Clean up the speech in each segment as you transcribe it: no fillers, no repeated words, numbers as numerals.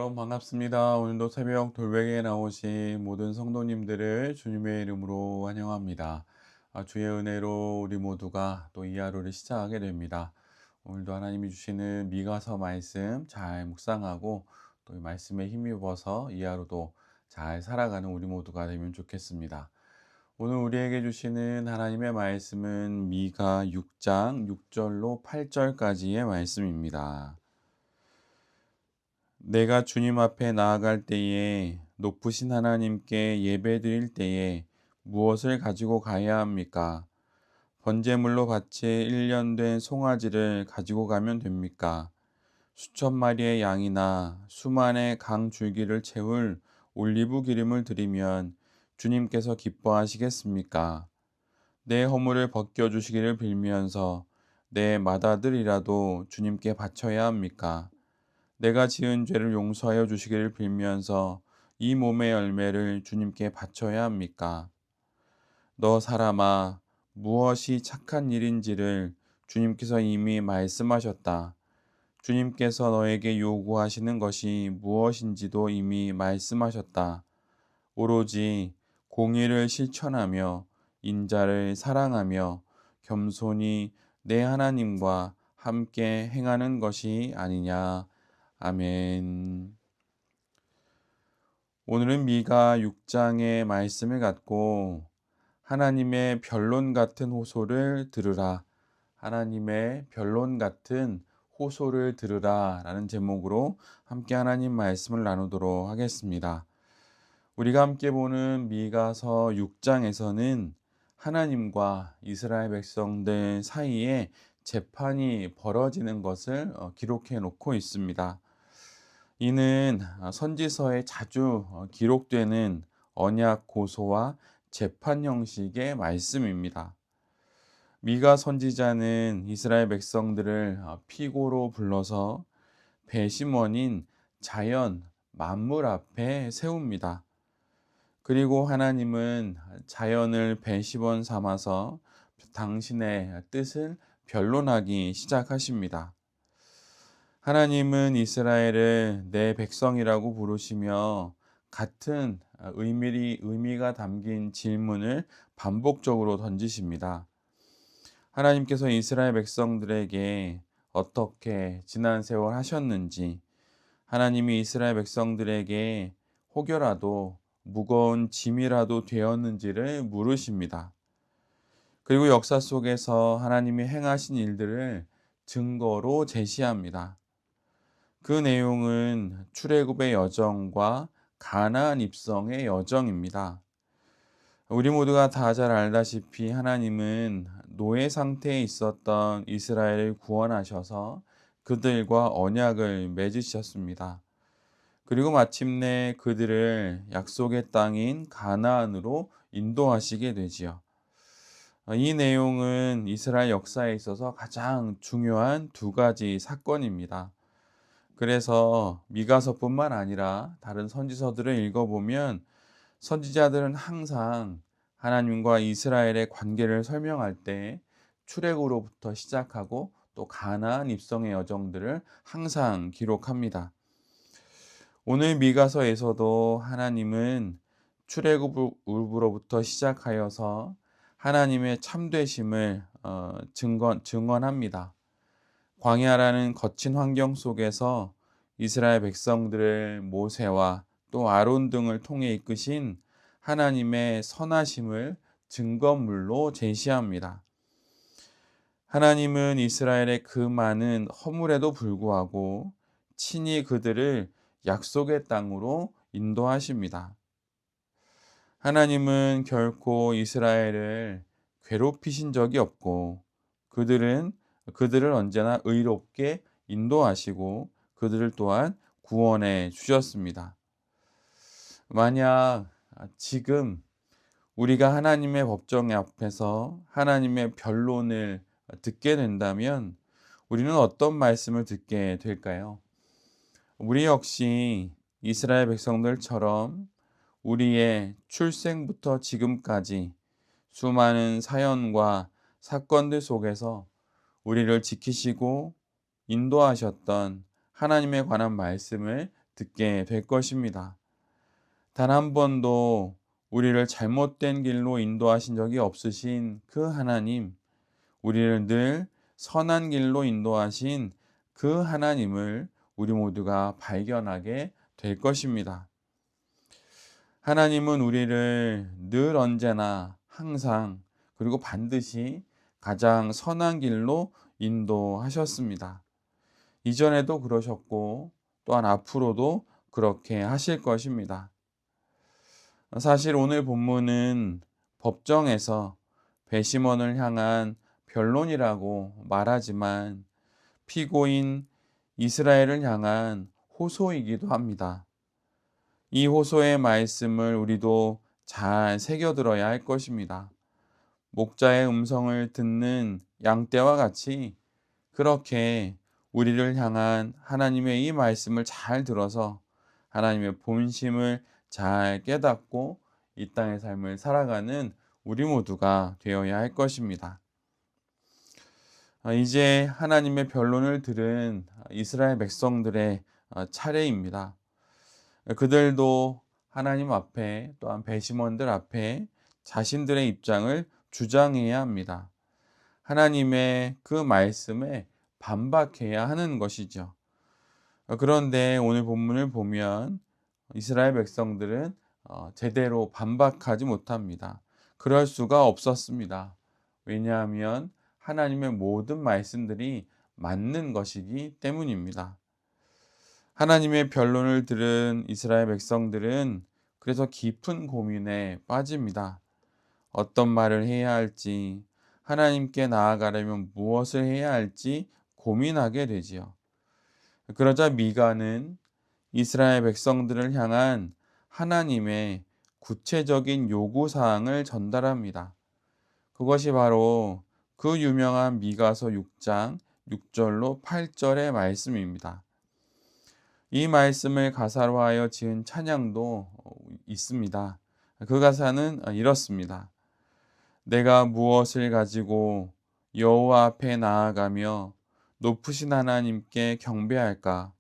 샬롬 반갑습니다. 오늘도 새벽 돌베개에 나오신 모든 성도님들을 주님의 이름으로 환영합니다. 주의 은혜로 우리 모두가 또 이 하루를 시작하게 됩니다. 오늘도 하나님이 주시는 미가서 말씀 잘 묵상하고 또 이 말씀에 힘입어서 이 하루도 잘 살아가는 우리 모두가 되면 좋겠습니다. 오늘 우리에게 주시는 하나님의 말씀은 미가 6장 6절로 8절까지의 말씀입니다. 내가 주님 앞에 나아갈 때에 높으신 하나님께 예배드릴 때에 무엇을 가지고 가야 합니까? 번제물로 바칠 1년 된 송아지를 가지고 가면 됩니까? 수천 마리의 양이나 수만의 강 줄기를 채울 올리브 기름을 드리면 주님께서 기뻐하시겠습니까? 내 허물을 벗겨 주시기를 빌면서 내 맏아들이라도 주님께 바쳐야 합니까? 내가 지은 죄를 용서하여 주시기를 빌면서 이 몸의 열매를 주님께 바쳐야 합니까? 너 사람아, 무엇이 착한 일인지를 주님께서 이미 말씀하셨다. 주님께서 너에게 요구하시는 것이 무엇인지도 이미 말씀하셨다. 오로지 공의를 실천하며 인자를 사랑하며 겸손히 내 하나님과 함께 행하는 것이 아니냐. 아멘. 오늘은 미가 6장의 말씀을 갖고 하나님의 변론 같은 호소를 들으라. 하나님의 변론 같은 호소를 들으라 라는 제목으로 함께 하나님 말씀을 나누도록 하겠습니다. 우리가 함께 보는 미가서 6장에서는 하나님과 이스라엘 백성들 사이에 재판이 벌어지는 것을 기록해 놓고 있습니다. 이는 선지서에 자주 기록되는 언약 고소와 재판 형식의 말씀입니다. 미가 선지자는 이스라엘 백성들을 피고로 불러서 배심원인 자연, 만물 앞에 세웁니다. 그리고 하나님은 자연을 배심원 삼아서 당신의 뜻을 변론하기 시작하십니다. 하나님은 이스라엘을 내 백성이라고 부르시며 같은 의미가 담긴 질문을 반복적으로 던지십니다. 하나님께서 이스라엘 백성들에게 어떻게 지난 세월 하셨는지, 하나님이 이스라엘 백성들에게 혹여라도 무거운 짐이라도 되었는지를 물으십니다. 그리고 역사 속에서 하나님이 행하신 일들을 증거로 제시합니다. 그 내용은 출애굽의 여정과 가나안 입성의 여정입니다. 우리 모두가 다 잘 알다시피 하나님은 노예 상태에 있었던 이스라엘을 구원하셔서 그들과 언약을 맺으셨습니다. 그리고 마침내 그들을 약속의 땅인 가나안으로 인도하시게 되지요. 이 내용은 이스라엘 역사에 있어서 가장 중요한 두 가지 사건입니다. 그래서 미가서뿐만 아니라 다른 선지서들을 읽어보면 선지자들은 항상 하나님과 이스라엘의 관계를 설명할 때 출애굽으로부터 시작하고 또 가나안 입성의 여정들을 항상 기록합니다. 오늘 미가서에서도 하나님은 출애굽으로부터 시작하여서 하나님의 참되심을 증언합니다. 광야라는 거친 환경 속에서 이스라엘 백성들을 모세와 또 아론 등을 통해 이끄신 하나님의 선하심을 증거물로 제시합니다. 하나님은 이스라엘의 그 많은 허물에도 불구하고 친히 그들을 약속의 땅으로 인도하십니다. 하나님은 결코 이스라엘을 괴롭히신 적이 없고 그들을 언제나 의롭게 인도하시고 그들을 또한 구원해 주셨습니다. 만약 지금 우리가 하나님의 법정 앞에서 하나님의 변론을 듣게 된다면 우리는 어떤 말씀을 듣게 될까요? 우리 역시 이스라엘 백성들처럼 우리의 출생부터 지금까지 수많은 사연과 사건들 속에서 우리를 지키시고 인도하셨던 하나님에 관한 말씀을 듣게 될 것입니다. 단 한 번도 우리를 잘못된 길로 인도하신 적이 없으신 그 하나님, 우리를 늘 선한 길로 인도하신 그 하나님을 우리 모두가 발견하게 될 것입니다. 하나님은 우리를 늘 언제나 항상 그리고 반드시 가장 선한 길로 인도하셨습니다. 이전에도 그러셨고 또한 앞으로도 그렇게 하실 것입니다. 사실 오늘 본문은 법정에서 배심원을 향한 변론이라고 말하지만 피고인 이스라엘을 향한 호소이기도 합니다. 이 호소의 말씀을 우리도 잘 새겨들어야 할 것입니다. 목자의 음성을 듣는 양떼와 같이 그렇게 우리를 향한 하나님의 이 말씀을 잘 들어서 하나님의 본심을 잘 깨닫고 이 땅의 삶을 살아가는 우리 모두가 되어야 할 것입니다. 이제 하나님의 변론을 들은 이스라엘 백성들의 차례입니다. 그들도 하나님 앞에 또한 배심원들 앞에 자신들의 입장을 주장해야 합니다. 하나님의 그 말씀에 반박해야 하는 것이죠. 그런데 오늘 본문을 보면 이스라엘 백성들은 제대로 반박하지 못합니다. 그럴 수가 없었습니다. 왜냐하면 하나님의 모든 말씀들이 맞는 것이기 때문입니다. 하나님의 변론을 들은 이스라엘 백성들은 그래서 깊은 고민에 빠집니다. 어떤 말을 해야 할지, 하나님께 나아가려면 무엇을 해야 할지 고민하게 되지요. 그러자 미가는 이스라엘 백성들을 향한 하나님의 구체적인 요구 사항을 전달합니다. 그것이 바로 그 유명한 미가서 6장 6절로 8절의 말씀입니다. 이 말씀을 가사로 하여 지은 찬양도 있습니다. 그 가사는 이렇습니다. 내가 무엇을 가지고 여호와 앞에 나아가며 높으신 하나님께 경배할까?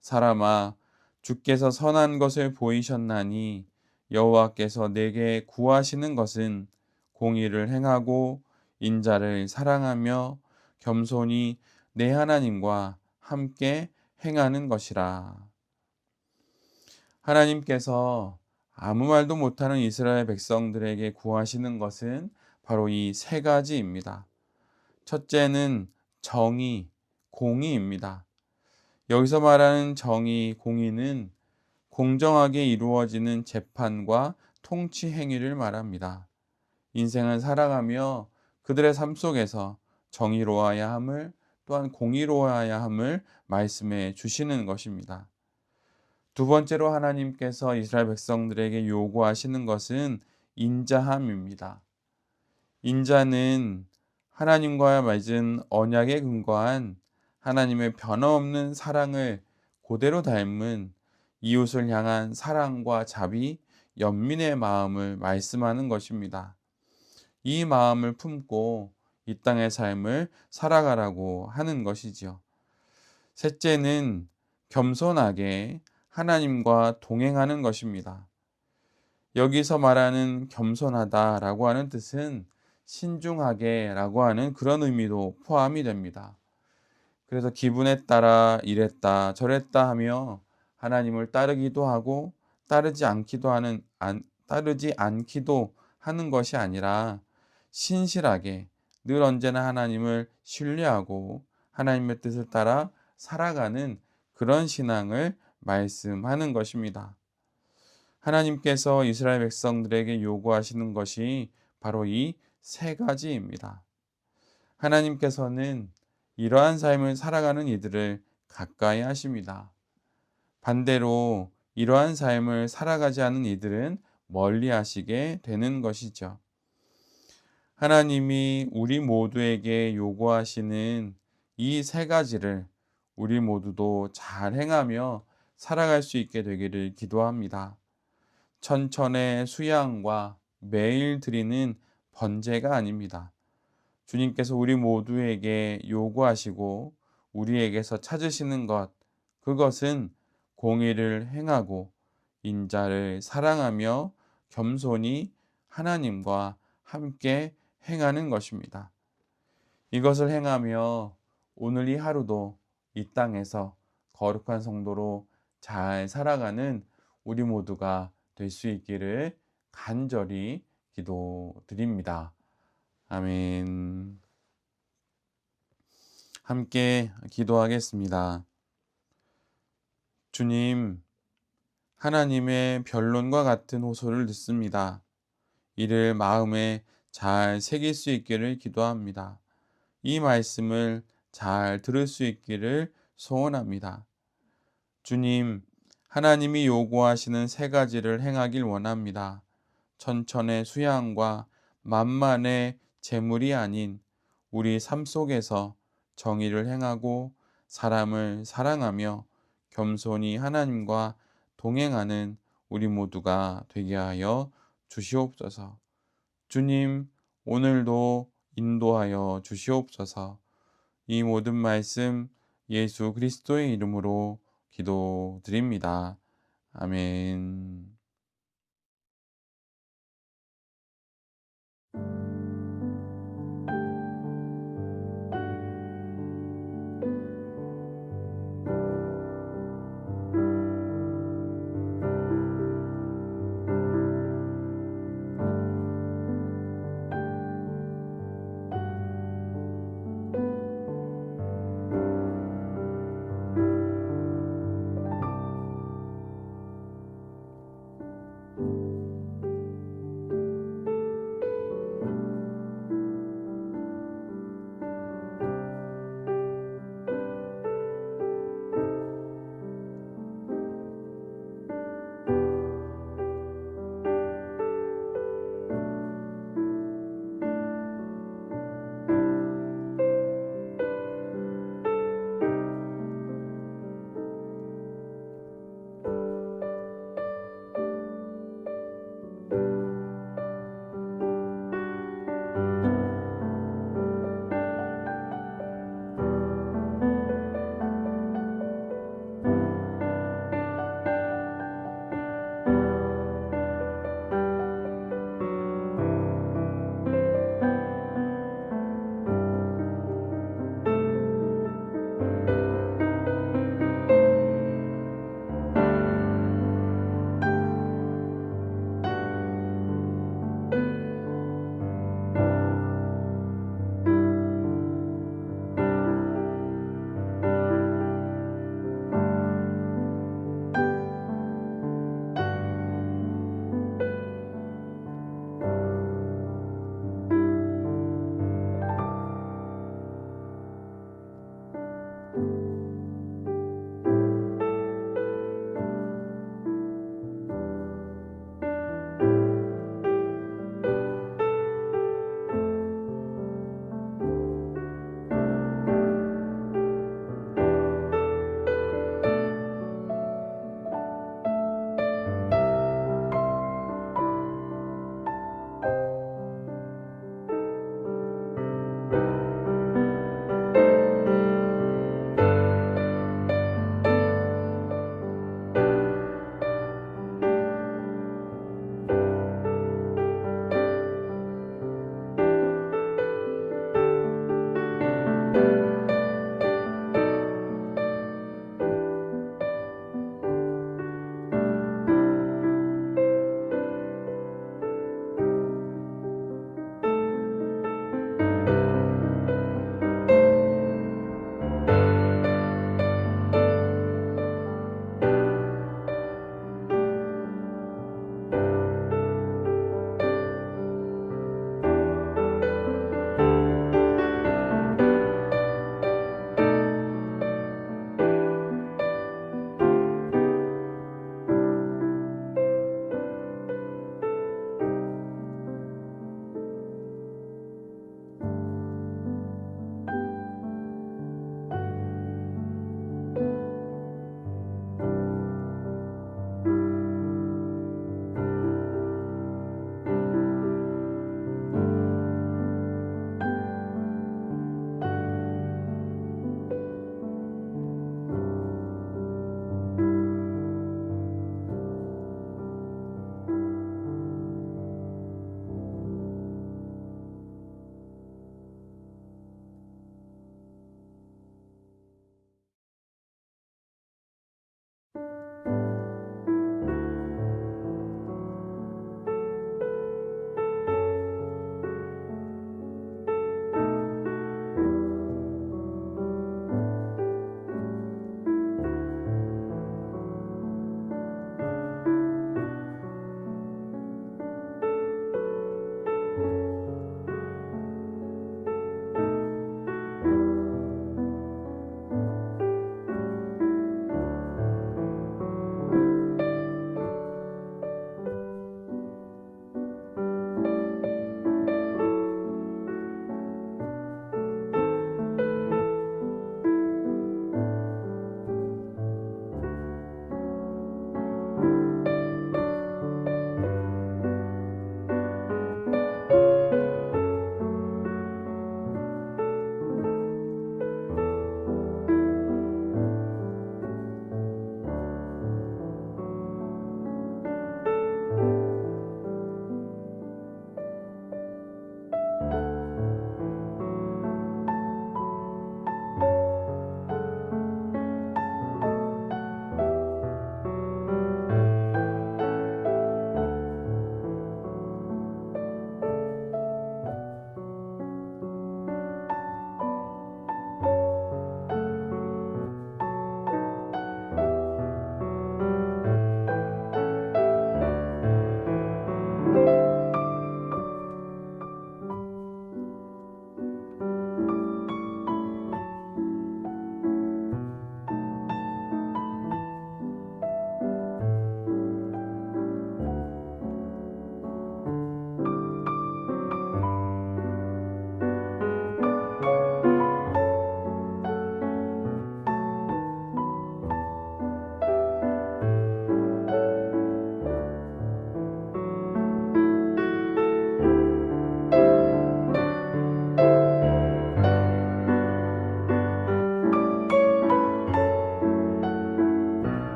사람아, 주께서 선한 것을 보이셨나니 여호와께서 내게 구하시는 것은 공의를 행하고 인자를 사랑하며 겸손히 내 하나님과 함께 행하는 것이라. 하나님께서 아무 말도 못하는 이스라엘 백성들에게 구하시는 것은 바로 이 세 가지입니다. 첫째는 정의, 공의입니다. 여기서 말하는 정의, 공의는 공정하게 이루어지는 재판과 통치 행위를 말합니다. 인생을 살아가며 그들의 삶 속에서 정의로워야 함을 또한 공의로워야 함을 말씀해 주시는 것입니다. 두 번째로 하나님께서 이스라엘 백성들에게 요구하시는 것은 인자함입니다. 인자는 하나님과 맺은 언약에 근거한 하나님의 변함없는 사랑을 그대로 닮은 이웃을 향한 사랑과 자비, 연민의 마음을 말씀하는 것입니다. 이 마음을 품고 이 땅의 삶을 살아가라고 하는 것이지요. 셋째는 겸손하게 하나님과 동행하는 것입니다. 여기서 말하는 겸손하다라고 하는 뜻은 신중하게라고 하는 그런 의미도 포함이 됩니다. 그래서 기분에 따라 이랬다 저랬다 하며 하나님을 따르기도 하고 따르지 않기도 하는 것이 아니라 신실하게 늘 언제나 하나님을 신뢰하고 하나님의 뜻을 따라 살아가는 그런 신앙을 말씀하는 것입니다. 하나님께서 이스라엘 백성들에게 요구하시는 것이 바로 이 세 가지입니다. 하나님께서는 이러한 삶을 살아가는 이들을 가까이 하십니다. 반대로 이러한 삶을 살아가지 않는 이들은 멀리 하시게 되는 것이죠. 하나님이 우리 모두에게 요구하시는 이 세 가지를 우리 모두도 잘 행하며 살아갈 수 있게 되기를 기도합니다. 천천의 수양과 매일 드리는 번제가 아닙니다. 주님께서 우리 모두에게 요구하시고 우리에게서 찾으시는 것, 그것은 공의를 행하고 인자를 사랑하며 겸손히 하나님과 함께 행하는 것입니다. 이것을 행하며 오늘 이 하루도 이 땅에서 거룩한 성도로 잘 살아가는 우리 모두가 될 수 있기를 간절히 기도드립니다. 아멘. 함께 기도하겠습니다. 주님, 하나님의 변론과 같은 호소를 듣습니다. 이를 마음에 잘 새길 수 있기를 기도합니다. 이 말씀을 잘 들을 수 있기를 소원합니다. 주님, 하나님이 요구하시는 세 가지를 행하길 원합니다. 천천의 수양과 만만의 재물이 아닌 우리 삶 속에서 정의를 행하고 사람을 사랑하며 겸손히 하나님과 동행하는 우리 모두가 되게 하여 주시옵소서. 주님, 오늘도 인도하여 주시옵소서. 이 모든 말씀 예수 그리스도의 이름으로 기도드립니다. 아멘.